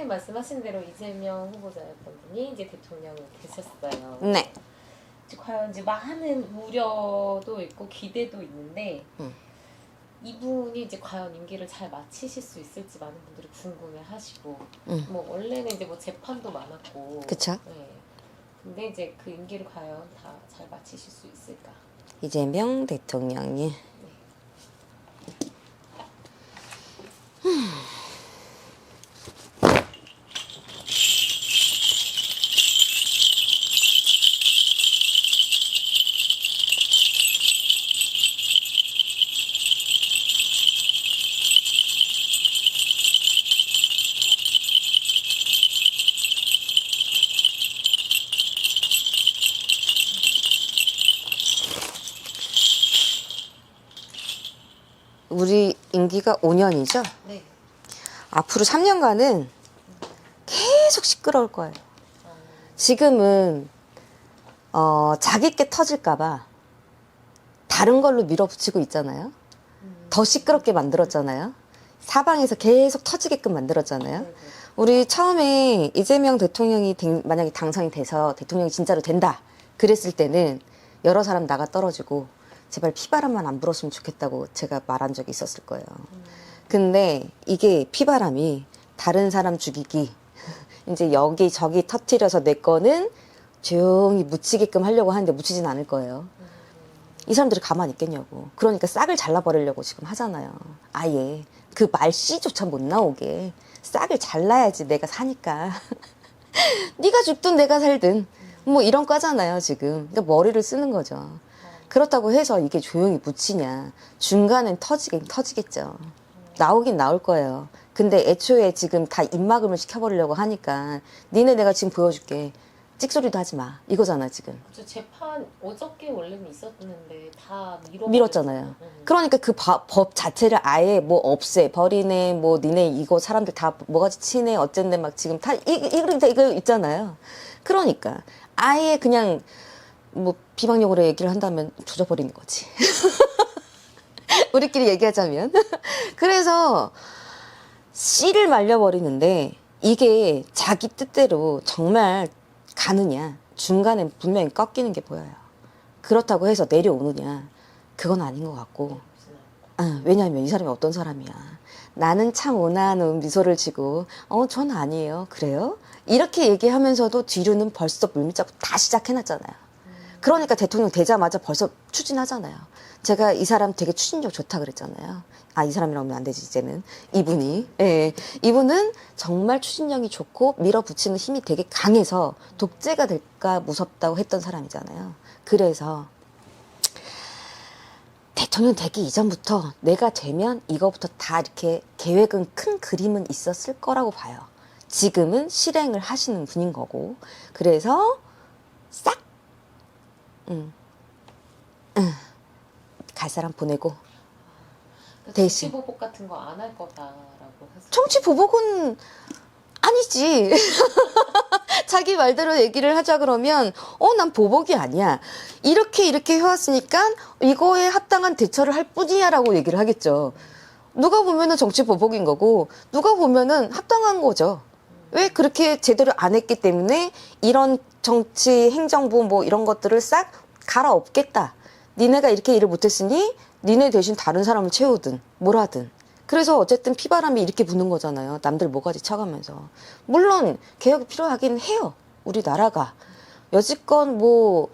선생님 말씀하신 대로 이재명 후보자였던 분이 이제 대통령이 되셨어요. 네. 과연 이제 많은 우려도 있고 기대도 있는데 이분이 이제 과연 임기를 잘 마치실 수 있을지 많은 분들이 궁금해하시고 뭐 원래는 이제 뭐 재판도 많았고 그쵸? 네. 근데 이제 그 임기를 과연 다 잘 마치실 수 있을까? 이재명 대통령이 우리 임기가 5년이죠? 네. 앞으로 3년간은 계속 시끄러울 거예요. 지금은 자기께 터질까봐 다른 걸로 밀어붙이고 있잖아요. 더 시끄럽게 만들었잖아요. 사방에서 계속 터지게끔 만들었잖아요. 우리 처음에 이재명 대통령이 만약에 당선이 돼서 대통령이 진짜로 된다 그랬을 때는 여러 사람 나가 떨어지고 제발 피바람만 안 불었으면 좋겠다고 제가 말한 적이 있었을 거예요. 근데 이게 피바람이 다른 사람 죽이기 이제 여기저기 터뜨려서 내 거는 조용히 묻히게끔 하려고 하는데 묻히진 않을 거예요. 이 사람들이 가만히 있겠냐고. 그러니까 싹을 잘라버리려고 지금 하잖아요. 아예 그 말씨조차 못 나오게 싹을 잘라야지 내가 사니까. 네가 죽든 내가 살든 뭐 이런 과잖아요 지금. 그러니까 머리를 쓰는 거죠. 그렇다고 해서 이게 조용히 묻히냐. 중간엔 터지긴 터지겠죠. 나오긴 나올 거예요. 근데 애초에 지금 다 입막음을 시켜버리려고 하니까 니네 내가 지금 보여줄게. 찍소리도 하지 마. 이거잖아 지금. 저 재판 어저께 원래는 있었는데 다 밀었잖아요. 그러니까 그 법 자체를 아예 뭐 없애 버리네. 뭐 니네 이거 사람들 다 뭐가지 치네 어쨌네 막 지금 다 이거 있잖아요. 그러니까 아예 그냥 뭐 비방용으로 얘기를 한다면 조져버리는 거지. 우리끼리 얘기하자면. 그래서 씨를 말려버리는데 이게 자기 뜻대로 정말 가느냐. 중간에 분명히 꺾이는 게 보여요. 그렇다고 해서 내려오느냐. 그건 아닌 것 같고. 왜냐하면 이 사람이 어떤 사람이야. 나는 참 온화한 미소를 지고 전 아니에요. 그래요? 이렇게 얘기하면서도 뒤로는 벌써 물밑잡고 다 시작해놨잖아요. 그러니까 대통령 되자마자 벌써 추진하잖아요. 제가 이 사람 되게 추진력 좋다 그랬잖아요. 이 사람이라고 하면 안 되지 이제는. 이분이. 예, 이분은 정말 추진력이 좋고 밀어붙이는 힘이 되게 강해서 독재가 될까 무섭다고 했던 사람이잖아요. 그래서 대통령 되기 이전부터 내가 되면 이거부터 다 이렇게 계획은 큰 그림은 있었을 거라고 봐요. 지금은 실행을 하시는 분인 거고. 그래서 싹 갈 사람 보내고 대신 정치보복 같은 거 안 할 거다라고 했어요. 정치 보복은 아니지. 자기 말대로 얘기를 하자 그러면 난 보복이 아니야. 이렇게 해왔으니까 이거에 합당한 대처를 할 뿐이야 라고 얘기를 하겠죠. 누가 보면은 정치 보복인 거고 누가 보면은 합당한 거죠. 왜 그렇게 제대로 안 했기 때문에 이런 정치 행정부 뭐 이런 것들을 싹 갈아엎겠다. 니네가 이렇게 일을 못했으니 니네 대신 다른 사람을 채우든 뭘 하든. 그래서 어쨌든 피바람이 이렇게 부는 거잖아요. 남들 모가지 쳐가면서. 물론 개혁이 필요하긴 해요. 우리나라가. 여지껏 뭐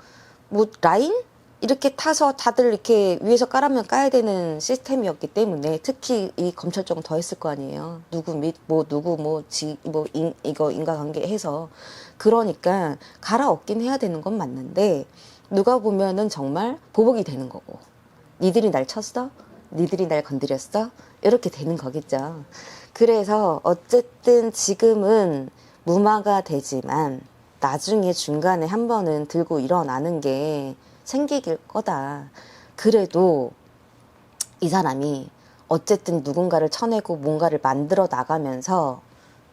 라인? 이렇게 타서 다들 이렇게 위에서 깔아면 까야 되는 시스템이었기 때문에 특히 이 검찰 쪽은 더 했을 거 아니에요. 누구 이거 인과관계 해서. 그러니까 갈아엎긴 해야 되는 건 맞는데 누가 보면은 정말 보복이 되는 거고. 니들이 날 쳤어? 니들이 날 건드렸어? 이렇게 되는 거겠죠. 그래서 어쨌든 지금은 무마가 되지만 나중에 중간에 한 번은 들고 일어나는 게 생길 거다. 그래도 이 사람이 어쨌든 누군가를 쳐내고 뭔가를 만들어 나가면서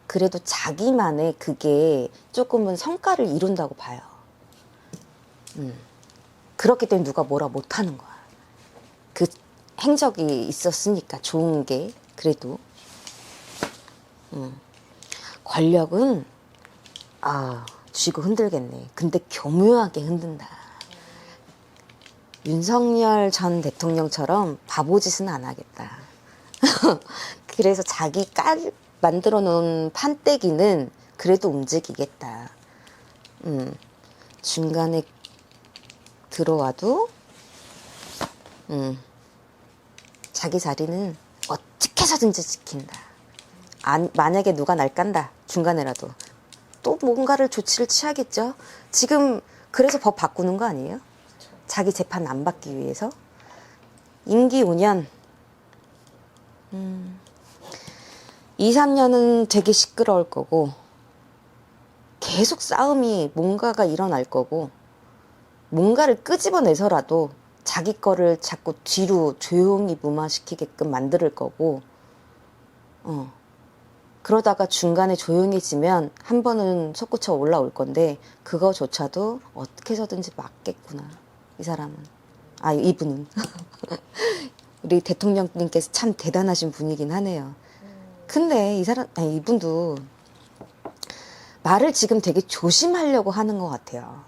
그래도 자기만의 그게 조금은 성과를 이룬다고 봐요. 그렇기 때문에 누가 뭐라 못하는 거야. 그 행적이 있었으니까 좋은 게 그래도 권력은 쥐고 흔들겠네. 근데 교묘하게 흔든다. 윤석열 전 대통령처럼 바보짓은 안 하겠다. 그래서 자기 만들어 놓은 판때기는 그래도 움직이겠다. 중간에 들어와도 자기 자리는 어떻게 해서든지 지킨다. 만약에 누가 날 깐다. 중간에라도. 또 뭔가를 조치를 취하겠죠. 지금 그래서 법 바꾸는 거 아니에요? 자기 재판 안 받기 위해서. 임기 5년. 2, 3년은 되게 시끄러울 거고 계속 싸움이 뭔가가 일어날 거고 뭔가를 끄집어내서라도 자기 거를 자꾸 뒤로 조용히 무마시키게끔 만들 거고 그러다가 중간에 조용해지면 한 번은 솟구쳐 올라올 건데 그거조차도 어떻게 해서든지 막겠구나. 이 사람은. 이분은. 우리 대통령님께서 참 대단하신 분이긴 하네요. 근데 이분도 말을 지금 되게 조심하려고 하는 것 같아요.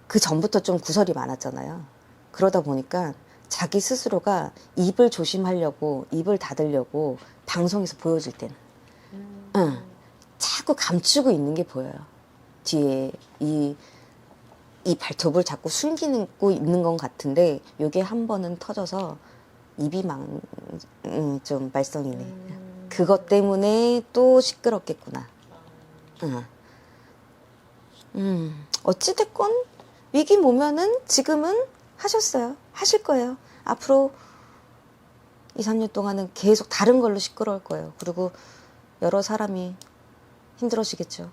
그 전부터 좀 구설이 많았잖아요. 그러다 보니까 자기 스스로가 입을 조심하려고, 입을 닫으려고 방송에서 보여줄 땐 자꾸 감추고 있는 게 보여요. 뒤에 이 발톱을 자꾸 숨기고 있는 것 같은데 요게 한 번은 터져서 입이 좀 말썽이네. 그것 때문에 또 시끄럽겠구나. 어찌됐건 위기 모면은 지금은 하셨어요. 하실 거예요. 앞으로 2, 3년 동안은 계속 다른 걸로 시끄러울 거예요. 그리고 여러 사람이 힘들어지겠죠.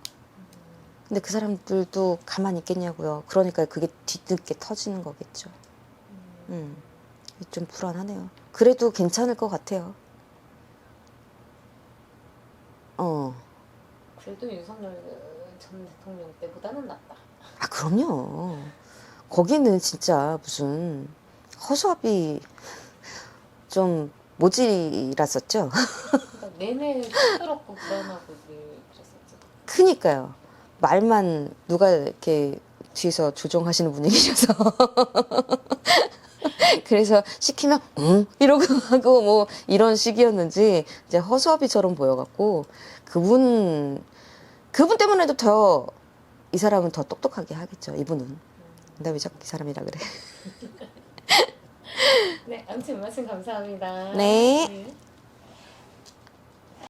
근데 그 사람들도 가만히 있겠냐고요. 그러니까 그게 뒤늦게 터지는 거겠죠. 좀 불안하네요. 그래도 괜찮을 것 같아요. 그래도 윤석열 전 대통령 때보다는 낫다. 그럼요. 거기는 진짜 무슨 허수아비 좀 모질랐었죠. 그러니까 내내 시끄럽고 불안하고 늘 그랬었죠. 그니까요. 말만 누가 이렇게 뒤에서 조종하시는 분위기셔서. 그래서 시키면 이러고 하고 뭐 이런 식이었는지 이제 허수아비처럼 보여갖고 그분 때문에도 더 이 사람은 더 똑똑하게 하겠죠. 이분은. 나 왜 자꾸 이 사람이라 그래. 네, 아무튼 말씀 감사합니다. 네. 네.